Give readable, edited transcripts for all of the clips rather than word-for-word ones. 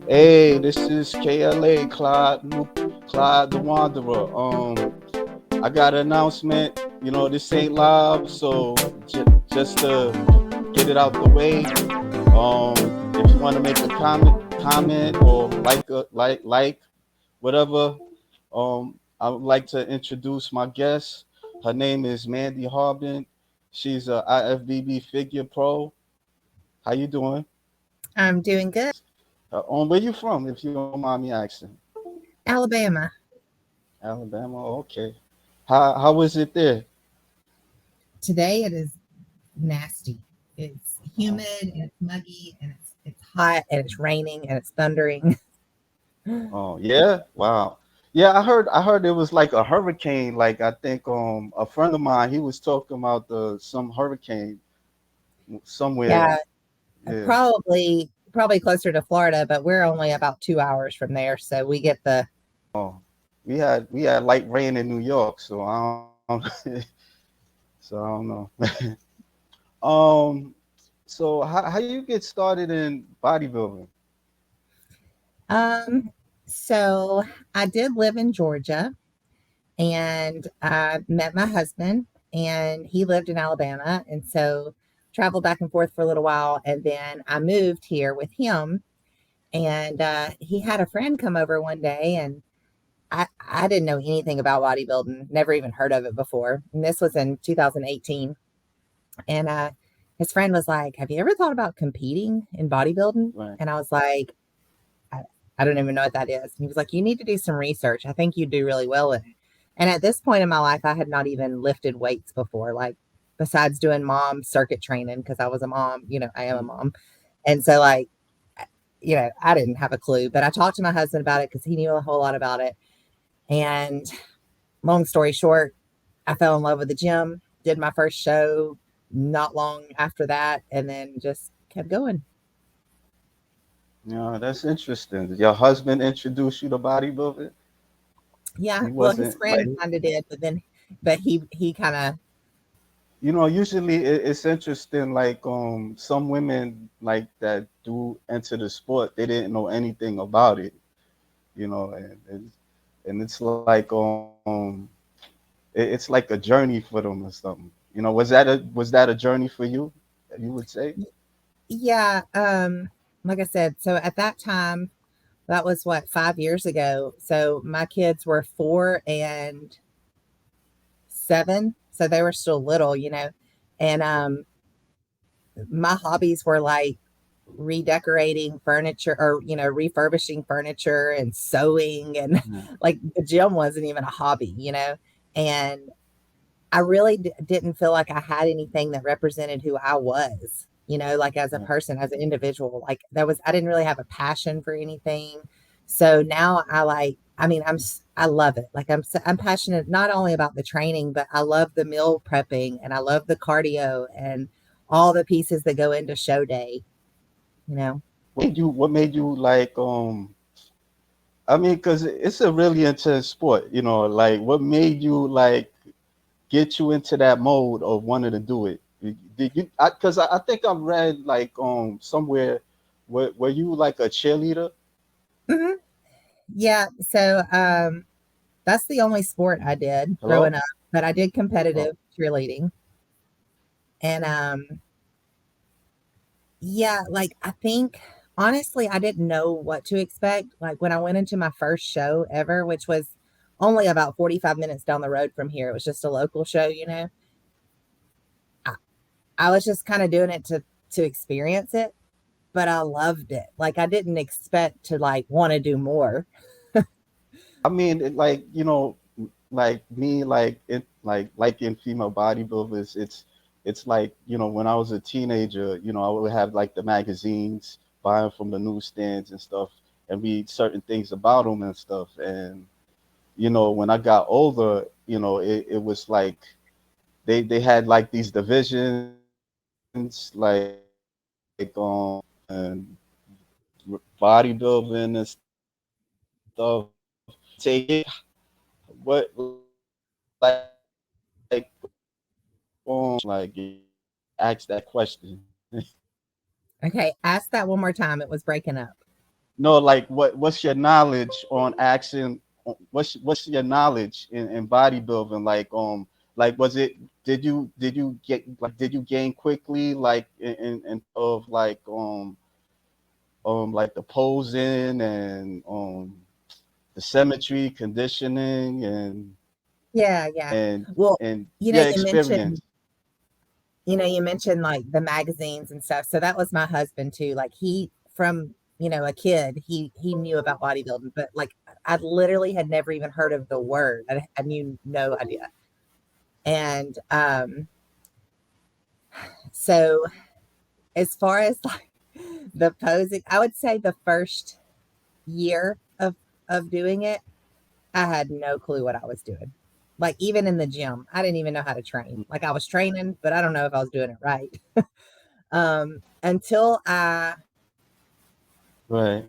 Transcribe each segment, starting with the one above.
Hey, this is KLA, Kla the Wanderer. I got an announcement. This ain't live, so just to get it out the way. If you want to make a comment or like whatever. I would like to introduce my guest. Her name is Mandy Harbin. She's a IFBB figure pro. How you doing? I'm doing good. Where you from, if you don't mind me asking? Alabama. Alabama. Okay. How was it there? Today it is nasty. It's Oh, humid and it's muggy and it's hot and it's raining and it's thundering. oh yeah. Wow. Yeah, I heard it was like a hurricane. Like I think a friend of mine, he was talking about the some hurricane somewhere. Yeah, Yeah. probably closer to Florida, but we're only about 2 hours from there, so we get the Oh, we had light rain in New York, so so I don't know. Um, so how you get started in bodybuilding? um. So I did live in Georgia, and I met my husband, and he lived in Alabama, and so traveled back and forth for a little while, and then I moved here with him. And he had a friend come over one day, and I didn't know anything about bodybuilding, never even heard of it before. And this was in 2018. And his friend was like, "Have you ever thought about competing in bodybuilding?" Right. And I was like, I, I don't even know what that is. And he was like, "You need to do some research. I think you'd do really well in it." And at this point in my life, I had not even lifted weights before, like besides doing mom circuit training because I was a mom, I am a Mm. mom. And so, like, I didn't have a clue, but I talked to my husband about it because he knew a whole lot about it. And long story short, I fell in love with the gym, did my first show not long after that, and then just kept going. Yeah, that's interesting. Your husband introduced you to bodybuilding? Yeah, He well, his wasn't friend like, kind of did, but he kind of, usually it's interesting, like some women like that do enter the sport, they didn't know anything about it, and it's like it's like a journey for them or something. Was that a journey for you, you would say? yeah. Like I said, so at that time, that was what, 5 years ago. So my kids were 4 and 7, so they were still little, and my hobbies were like redecorating furniture or refurbishing furniture and sewing, and Yeah, like the gym wasn't even a hobby, and I really didn't feel like I had anything that represented who I was, like as a yeah, person, as an individual. Like I didn't really have a passion for anything. So now I mean, I love it. Like I'm passionate not only about the training, but I love the meal prepping and I love the cardio and all the pieces that go into show day, you know. what made you like I mean, because it's a really intense sport, like what made you like get you into that mode of wanting to do it? Did you? Because I think I read like somewhere, were you like a cheerleader? Hmm. Yeah. So that's the only sport I did growing Hello? up, but I did Oh, competitive cheerleading. And yeah, like I think honestly, I didn't know what to expect. Like when I went into my first show ever, which was only about 45 minutes down the road from here, it was just a local show, I, I was just kind of doing it to experience it, but I loved it. Like I didn't expect to like want to do more. I mean, like like me, like it, like in female bodybuilders, it's like when I was a teenager, I would have like the magazines, buy them from the newsstands and stuff, and read certain things about them and stuff, and when I got older, it was like they had like these divisions, like and bodybuilding and stuff. Take it, what like like ask that question. Okay, ask that one more time. It was breaking up. no, like what's your knowledge on action? What's your knowledge in bodybuilding? Like was it did you gain quickly like in of like the posing and the symmetry, conditioning, Yeah, yeah. and Well, and you know, yeah, you experience. mentioned you mentioned like the magazines and stuff. So that was my husband too. Like he from, a kid, he knew about bodybuilding, but like I literally had never even heard of the word. I knew no idea. And so as far as like the posing, I would say the first year of doing it, I had no clue what I was doing. Like even in the gym, I didn't even know how to train. Like I was training, but I don't know if I was doing it right. Until Right.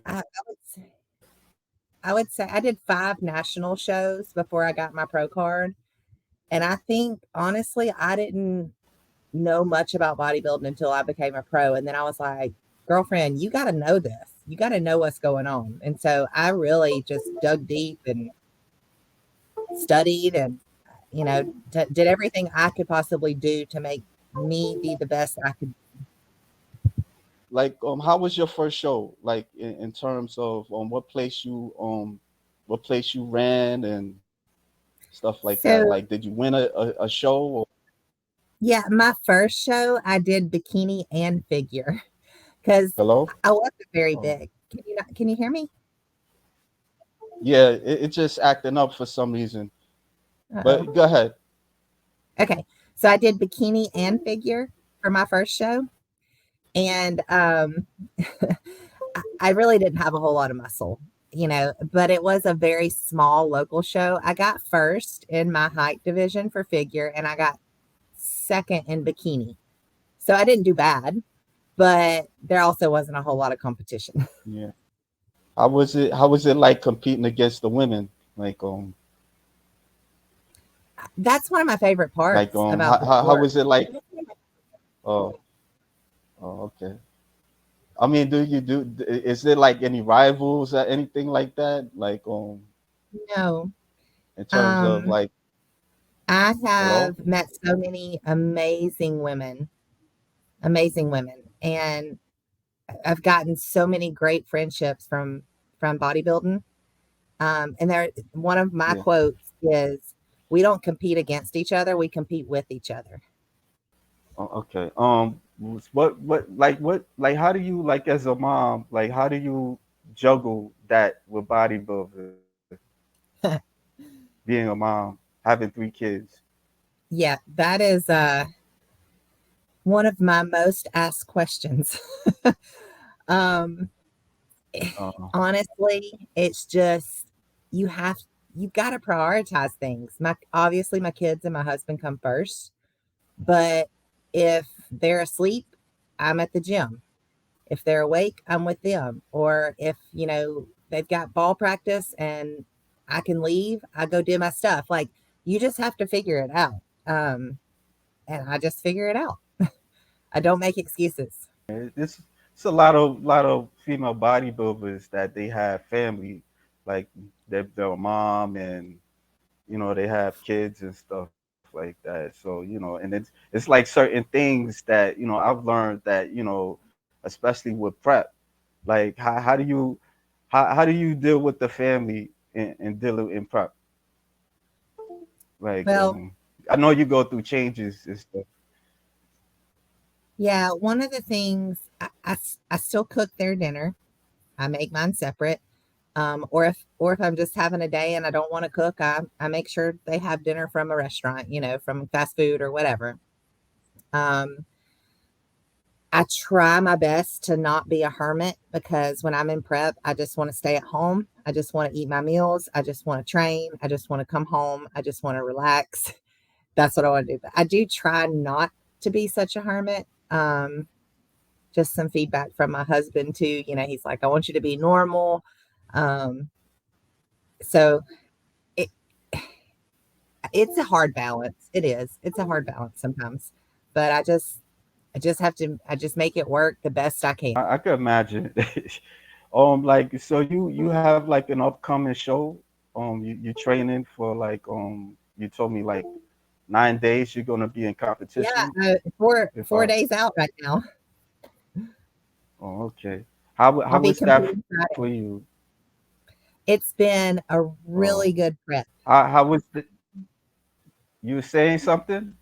I would say I did 5 national shows before I got my pro card. And I think honestly, I didn't know much about bodybuilding until I became a pro. And then I was like, girlfriend, you got to know this. You got to know what's going on. And so I really just dug deep and studied and, did everything I could possibly do to make me be the best I could. Like how was your first show? Like in terms of what place you ran and stuff like that. Like So, did you win a show or yeah, my first show, I did bikini and figure because hello? I wasn't very Oh. big. Can you hear me? Yeah, it just acting up for some reason. Uh-oh. But go ahead. Okay. So I did bikini and figure for my first show. And I really didn't have a whole lot of muscle, but it was a very small local show. I got first in my height division for figure, and I got second in bikini. So I didn't do bad, but there also wasn't a whole lot of competition. Yeah. How was it like competing against the women? Like That's one of my favorite parts about the how sport. was it like? Oh, oh, okay. I mean, is there like any rivals or anything like that? Like No. in terms of Um, like I hello? have met so many amazing women, and I've gotten so many great friendships from bodybuilding. And there, one of my Yeah. quotes is, "We don't compete against each other; we compete with each other." Okay. Like how do you like as a mom, like how do you juggle that with bodybuilding, being a mom, having 3 kids? Yeah, that is one of my most asked questions. um, Honestly, it's just you have you've got to prioritize things. Obviously my kids and my husband come first, but if they're asleep, I'm at the gym. If they're awake, I'm with them. Or if, they've got ball practice and I can leave, I go do my stuff. Like you just have to figure it out. And I just figure it out. I don't make excuses. It's a lot of female bodybuilders that they have family, like their mom and they have kids and stuff like that. So and it's like certain things that I've learned that especially with prep, like how do you deal with the family and deal in prep? Like Well, I know you go through changes and stuff. yeah, one of the things I still cook their dinner. I make mine separate. Or if I'm just having a day and I don't want to cook, I make sure they have dinner from a restaurant, from fast food or whatever. Um, I try my best to not be a hermit because when I'm in prep, I just want to stay at home. I just want to eat my meals. I just want to train. I just want to come home. I just want to relax. That's what I want to do. But I do try not to be such a hermit. Just some feedback from my husband too. He's like, I want you to be normal. Um, so it, it's a hard balance. It is. It's a hard balance sometimes, but I just have to. I just make it work the best I can. I could imagine. Like so you have like an upcoming show. You training for like you told me like 9 days you're gonna be in Yeah, competition. If four days out right now. oh okay. I'll How be was that competing for Friday. you? It's been a Oh, really good prep. how was the, you were saying something?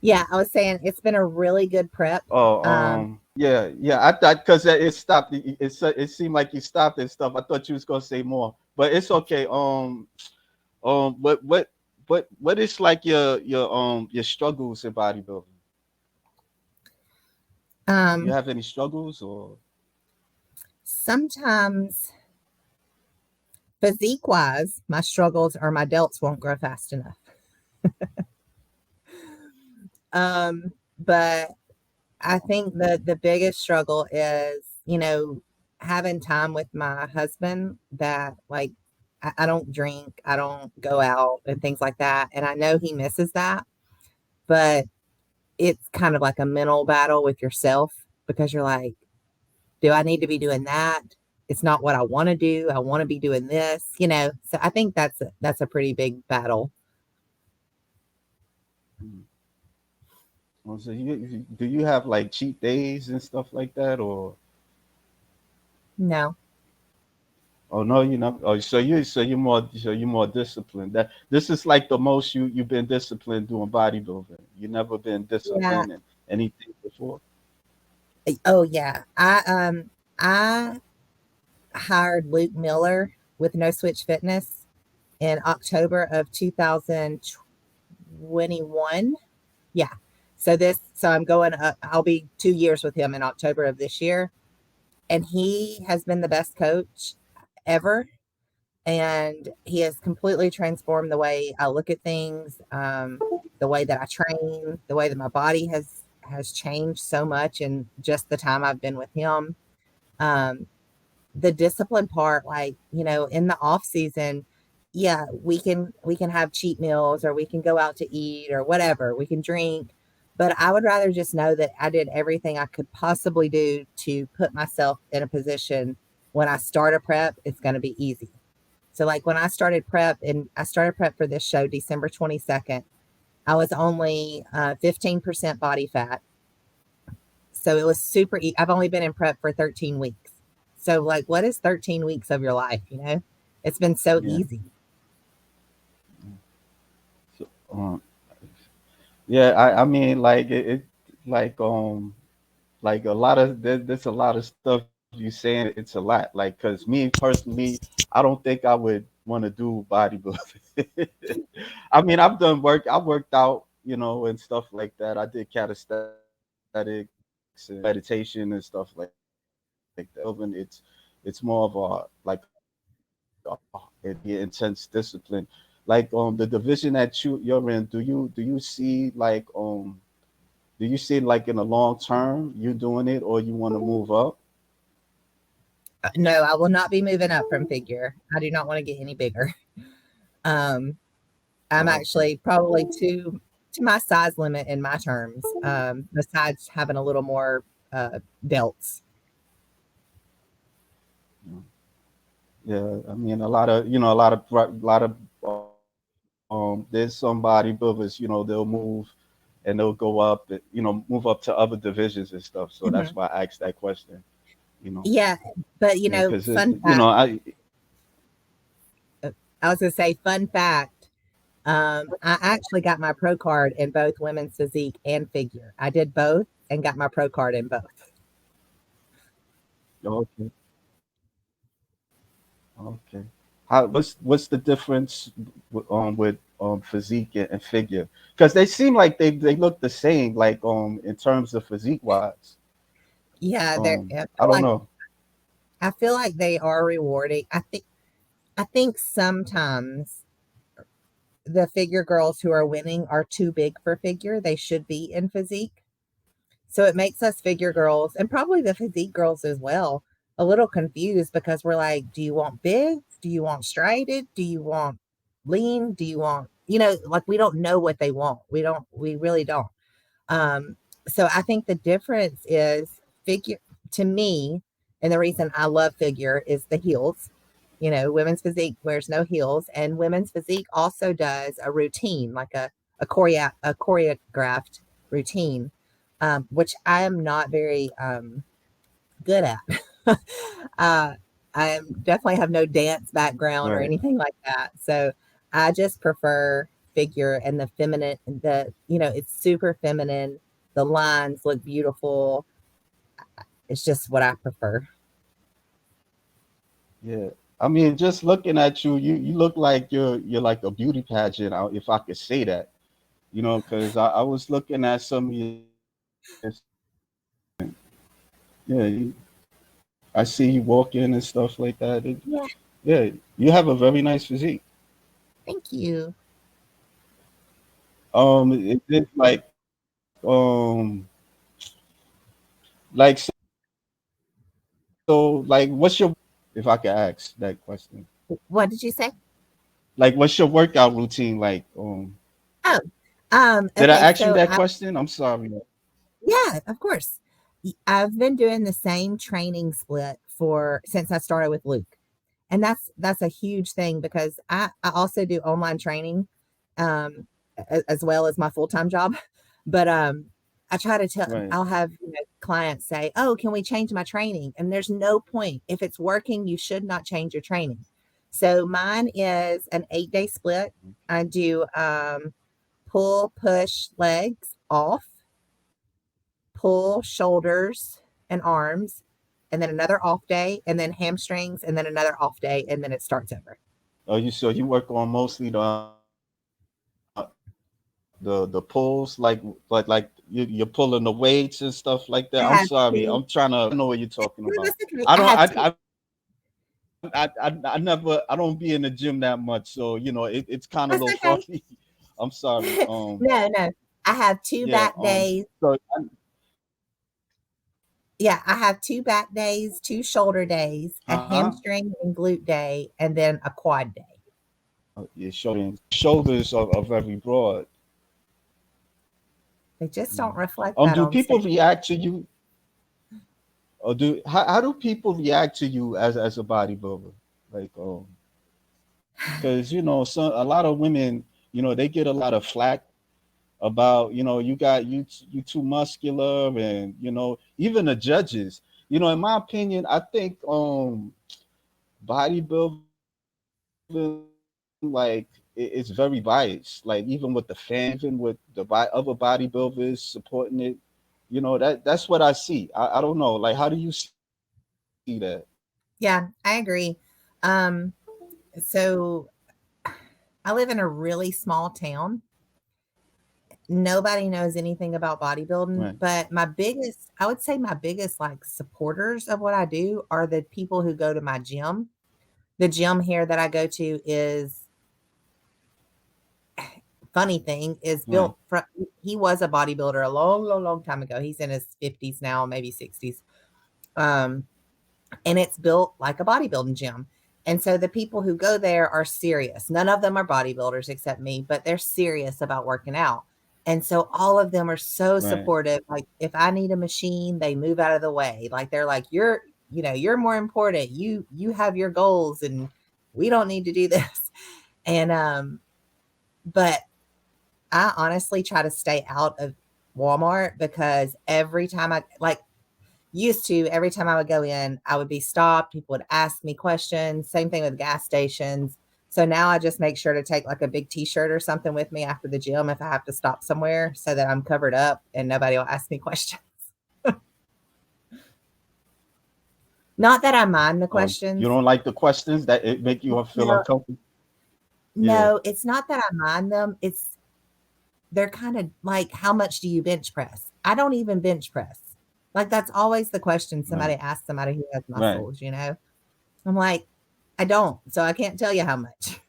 Yeah, I was saying it's been a really good prep. Oh, yeah. I thought because it stopped. It seemed like you stopped and stuff. I thought you was gonna say more, but it's okay. What is like your struggles in bodybuilding? You Um, have any struggles or Sometimes physique wise, my struggles are my delts won't grow fast enough. But I think the biggest struggle is, having time with my husband that like I don't drink, I don't go out and things like that. And I know he misses that, but it's kind of like a mental battle with yourself because you're like, do I need to be doing that? It's not what I want to do. I want to be doing this. So I think that's a pretty big battle. mm, so do you have like cheat days and stuff like that No. or no you know oh so you're more disciplined that this is like the most you've been disciplined doing bodybuilding you never been Yeah. disciplined in anything before. Oh yeah. I hired Luke Miller with No Switch Fitness in October of 2021. Yeah. So I'm going up, I'll be 2 years with him in October of this year. And he has been the best coach ever. And he has completely transformed the way I look at things, the way that I train, the way that my body has changed so much in just the time I've been with him. Um, the discipline part, like, in the off season, yeah, we can have cheat meals or we can go out to eat or whatever, we can drink, but I would rather just know that I did everything I could possibly do to put myself in a position when I start a prep it's going to be easy. So like when I started prep for this show December 22nd, I was only 15% body fat. So it was super I've only been in prep for 13 weeks. So like what is 13 weeks of your life? It's been so Yeah. easy. So, yeah, I mean it like like a lot of there's a lot of stuff you saying it's a lot like because me personally I don't think I would want to do bodybuilding. I mean I worked out and stuff like that. I did calisthenics and meditation and stuff like that. Building it's more of a like it be intense discipline. Like the division that you're in, do you see like do you see like in the long term you doing it or you want to move up? No, I will not be moving up from figure. I do not want to get any bigger. Um, I'm Oh, okay. actually probably to my size limit in my terms. Besides having a little more delts. Yeah, I mean a lot of there's some bodybuilders they'll move and they'll go up move up to other divisions and stuff. So that's why Mhm. I asked that question. Yeah, but Yeah, because fun fact. I I was gonna say fun fact. I actually got my pro card in both women's physique and figure. I did both and got my pro card in both. okay. Okay. What's the difference with physique and figure? Because they seem like they look the same, like in terms of physique wise. Yeah, I don't know. I feel like they are rewarding. I think sometimes the figure girls who are winning are too big for figure. They should be in physique. So it makes us figure girls and probably the physique girls as well a little confused because we're like, do you want big? Do you want striated? Do you want lean? Do you want, like we don't know what they want. We really don't. Um, so I think the difference is figure to me And the reason I love figure is the heels. You know, women's physique wears no heels, and women's physique also does a routine, like a choreographed routine, which I am not very good at. uh, I definitely have no dance background or Right. anything like that. So I just prefer figure and the feminine, it's super feminine. The lines look beautiful. It's just what I prefer. Yeah. I mean, just looking at you, you look like you're like a beauty pageant, if I could say that. You know, because I was looking at some of your yeah, I see you walking and stuff like that. Yeah, Yeah, you have a very nice physique. thank you. Is it like like what's your if I could ask that question? What did you say? Like what's your workout routine like? Oh, Did I okay. ask you So that question? I'm sorry. yeah, of course. I've been doing the same training split for since I started with Luke. And that's a huge thing because I also do online training as well as my full-time job. But I try to tell Right. I'll have clients say, "Oh, can we change my training?" And there's no point. If it's working, you should not change your training. So mine is an 8-day split. I do pull, push legs off, pull shoulders and arms, and then another off day, and then hamstrings, and then another off day, and then it starts over. You work on mostly the pulls like you're pulling the weights and stuff like I that. I'm have sorry. two. I'm trying to I know what you're talking No, about. that's okay. I I don't have two. I never I don't be in the gym that much, so it's kind of a That's little okay. foggy. I'm sorry. No. I have two Yeah. back days. So Yeah, I have two back days, two shoulder days, a huh? hamstring and glute day, and then a quad day. Shoulders are very broad. They just don't Mm. reflect that Do on people stage. react to you, or do how do people react to you as a bodybuilder? Like, because some a lot of women, they get a lot of flack about you too muscular, and even the judges. In my opinion, I think bodybuilding like it's very biased. Like even with the fans, even with other bodybuilders supporting it, that's what I see. I don't know. Like, how do you see that? Yeah, I agree. Um, so I live in a really small town. Nobody knows anything about bodybuilding, Right, but I would say my biggest like supporters of what I do are the people who go to my gym. The gym here that I go to is funny thing is right, built from he was a bodybuilder a long, long, long time ago. He's in his 50s now, maybe 60s. Um, and it's built like a bodybuilding gym. And so the people who go there are serious. None of them are bodybuilders except me, but they're serious about working out. And so all of them are so right, supportive. Like if I need a machine, they move out of the way. Like they're like, you're more important. You have your goals and we don't need to do this. And but I honestly try to stay out of Walmart because every time I like used to, every time I would go in, I would be stopped. People would ask me questions. Same thing with gas stations. So now I just make sure to take like a big t-shirt or something with me after the gym if I have to stop somewhere so that I'm covered up and nobody will ask me questions. Not that I mind the you questions. don't like the questions that it make you feel No, uncomfortable? Yeah, no, it's not that I mind them. It's they're kind of like, how much do you bench press? I don't even bench press. Like that's always the question somebody right, asks somebody who has right. muscles. I'm like, I don't, so I can't tell you how much.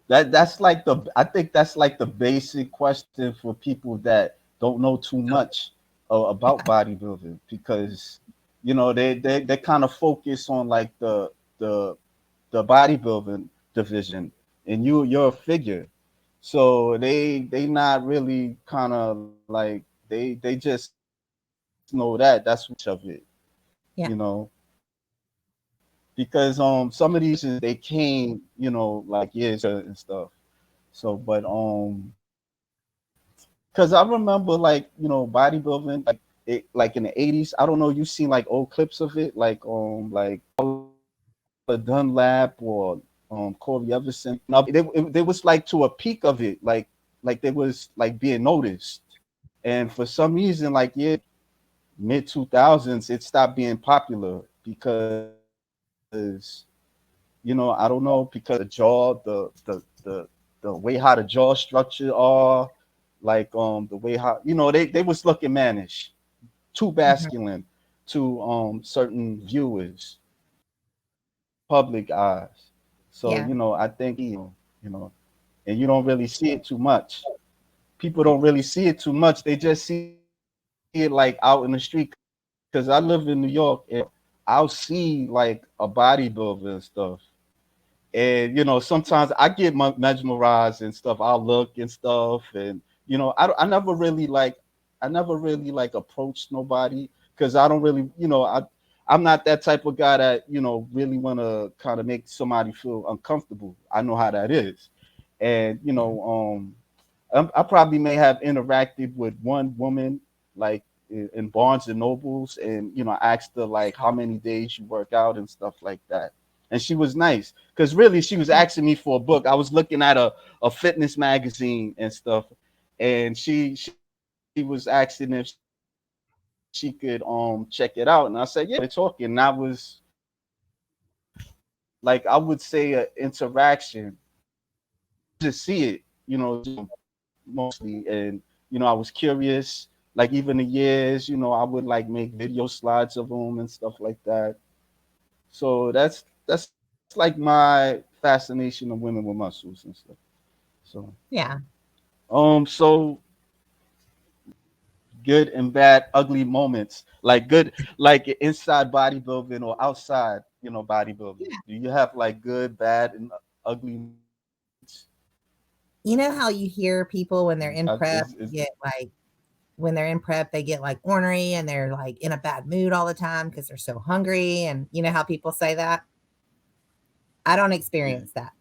That's like I think that's like the basic question for people that don't know too much about bodybuilding, because they kind of focus on like the the bodybuilding division, and you're a figure, so they not really kind of like they just know that's of it, you Yeah. know. because some of these they came, like years and stuff. So, but because I remember like bodybuilding like it like in the 80s. I don't know. You seen like old clips of it, like Paula Dunlap or Corey Everson. Now they was like to a peak of it, like they was like being noticed. And for some reason, like mid 2000s, it stopped being popular because I don't know, because of the jaw, the way how the jaw structure are, like the way how they was looking mannish, too Mhm. masculine to certain viewers, public eyes. So Yeah. I think and you don't really see it too much. People don't really see it too much. They just see it like out in the street. Because I live in New York, and I'll see like a bodybuilder and stuff. And sometimes I get mesmerized and stuff. I'll look and stuff, and I never really like approached nobody because I don't really I'm not that type of guy that really want to kind of make somebody feel uncomfortable. I know how that is, and I probably may have interacted with one woman like in Barnes and Nobles, and asked her like how many days you work out and stuff like that, and she was nice because really she was asking me for a book. I was looking at a fitness magazine and stuff, and she was asking if she could check it out, and I said yeah. We started talking. And that was like I would say an interaction. Just see it, mostly. And I was curious. Like even the years, I would like make video slides of them and stuff like that. So that's like my fascination of women with muscles and stuff. So Yeah. so good and bad, ugly moments. Like good, like inside bodybuilding or outside, bodybuilding. Yeah. Do you have like good, bad, and ugly moments? You know how you hear people when they're in prep Is get like when they're in prep, they get like ornery and they're like in a bad mood all the time because they're so hungry. And you know how people say that? I don't yeah, experience that.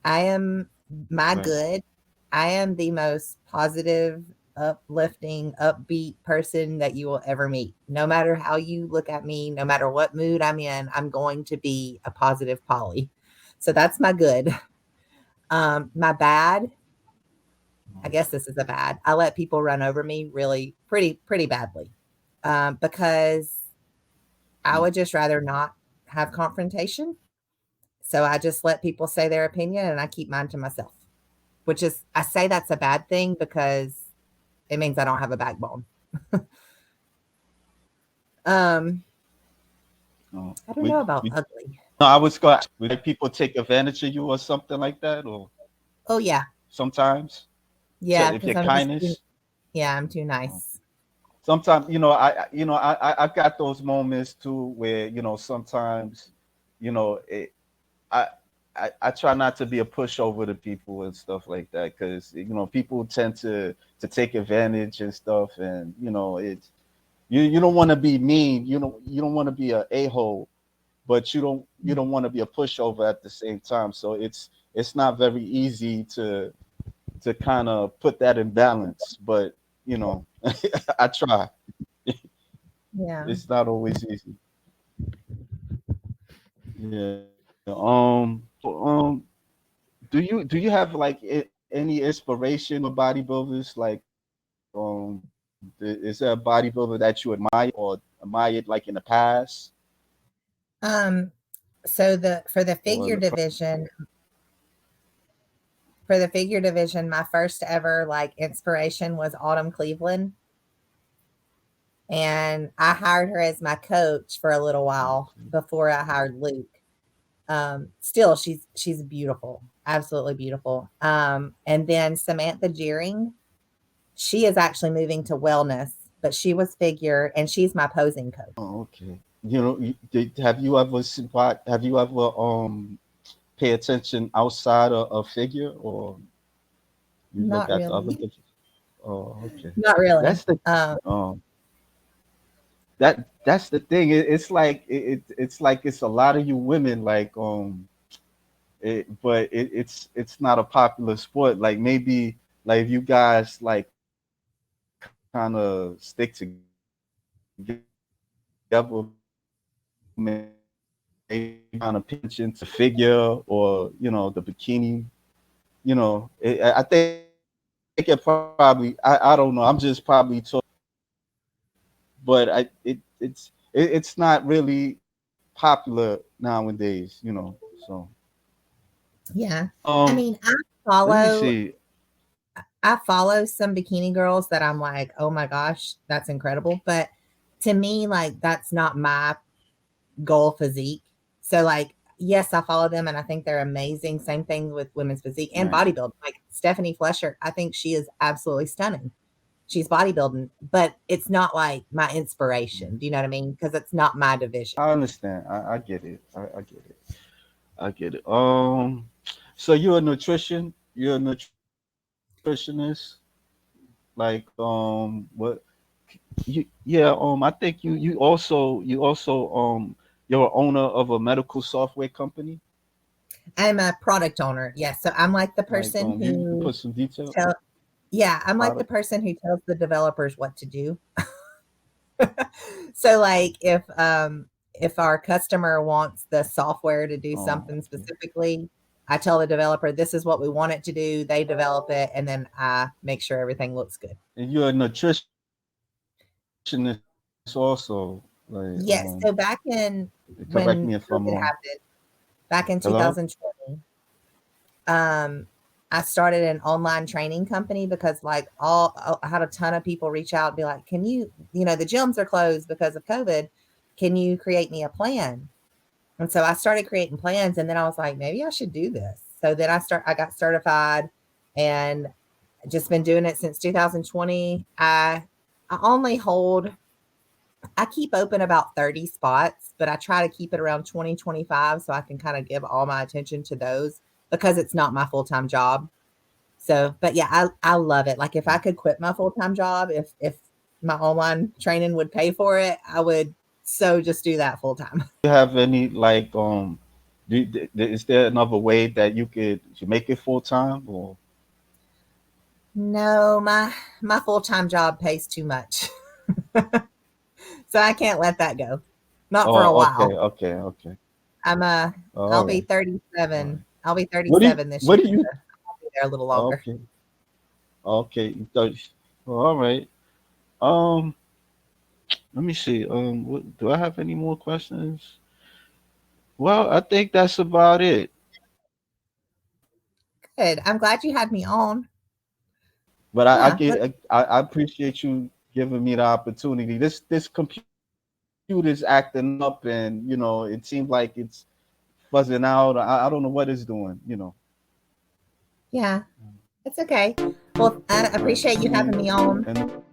I am my right. good. I am the most positive, uplifting, upbeat person that you will ever meet. No matter how you look at me, no matter what mood I'm in, I'm going to be a positive Polly. So that's my good. My bad, I guess this is a bad. I let people run over me really pretty badly because I would just rather not have confrontation. So I just let people say their opinion and I keep mine to myself, which is, I say that's a bad thing because it means I don't have a backbone. Um, Oh, I don't know about we ugly. no, I was going. Would like people take advantage of you or something like that, or Oh yeah, sometimes? So yeah, if because your I'm just too, kindness, yeah, I'm too uh, nice. sometimes I've got those moments too where sometimes it, I, I try not to be a pushover to people and stuff like that because people tend to take advantage and stuff, and it's you don't want to be mean, you don't want to be a hole, but you don't want to be a pushover at the same time. So it's not very easy to kind of put that in balance, but I try. Yeah. It's not always easy. Yeah. Do you have like any inspiration of bodybuilders? Like, is there a bodybuilder that you admire or admired like in the past Um, so the or the for the figure division, my first ever like inspiration was Autumn Cleveland, and I hired her as my coach for a little while okay. before I hired Luke. Still, she's beautiful, absolutely beautiful. And then Samantha Jeering, she is actually moving to wellness, but she was figure, and she's my posing coach. Oh, okay. Have you ever have you ever pay attention outside of figure, or you look Not at the other really, pictures? Oh, okay. not really. That's the um that's the thing. It's like it's like it's a lot of you women like but it's not a popular sport. Like maybe like if you guys like kind of stick together, maybe kind of pay attention to figure or the bikini. I think it probably I don't know. I'm just probably talking, but it's not really popular nowadays. So Yeah. I um, mean, let me follow see. I follow some bikini girls that I'm like, "Oh my gosh, that's incredible." But to me, like that's not my goal physique. So like, yes, I follow them and I think they're amazing. Same thing with women's physique and Right. bodybuilding. Like Stephanie Flesher, I think she is absolutely stunning. She's bodybuilding, but it's not like my inspiration. Do you know what I mean? Because it's not my division. I understand. I get it. I get it. I get it. So you're a nutritionist, like what? I think you also you're an owner of a medical software company. I'm a product owner. Yes. So I'm like the Like person you who put some detail tell yeah, I'm like the product. person who tells the developers what to do. So like if our customer wants the software to do Oh, something okay. specifically, I tell the developer this is what we want it to do, they develop it, and then I make sure everything looks good. And you're a nutritionist also, like Yes. So back in correct me if I'm when wrong. COVID happened, back in Hello? 2020, um, I started an online training company because like all I had a ton of people reach out and be like, "Can you, the gyms are closed because of COVID. Can you create me a plan?" And so I started creating plans and then I was like, maybe I should do this. So then I got certified and just been doing it since 2020. I only hold I keep open about 30 spots, but I try to keep it around 20, 25 so I can kind of give all my attention to those because it's not my full-time job. So, but yeah, I love it. Like if I could quit my full-time job, if my online training would pay for it, I would so just do that full time. Do you have any like is there another way that you make it full time or No, my full-time job pays too much. So I can't let that go. Not for a oh while. okay. I'm All I'll right. be All right. 37. I'll be 37 this What year. do you So I'll be there a little longer. okay. Okay. All right. Um let me see. Do I have any more questions? Well, I think that's about it. Good. I'm glad you had me on. But Yeah. I appreciate you giving me the opportunity. This computer's acting up, and it seems like it's fuzzing out. I don't know what it's doing. Yeah. It's okay. Well, I Right. appreciate you having me on. And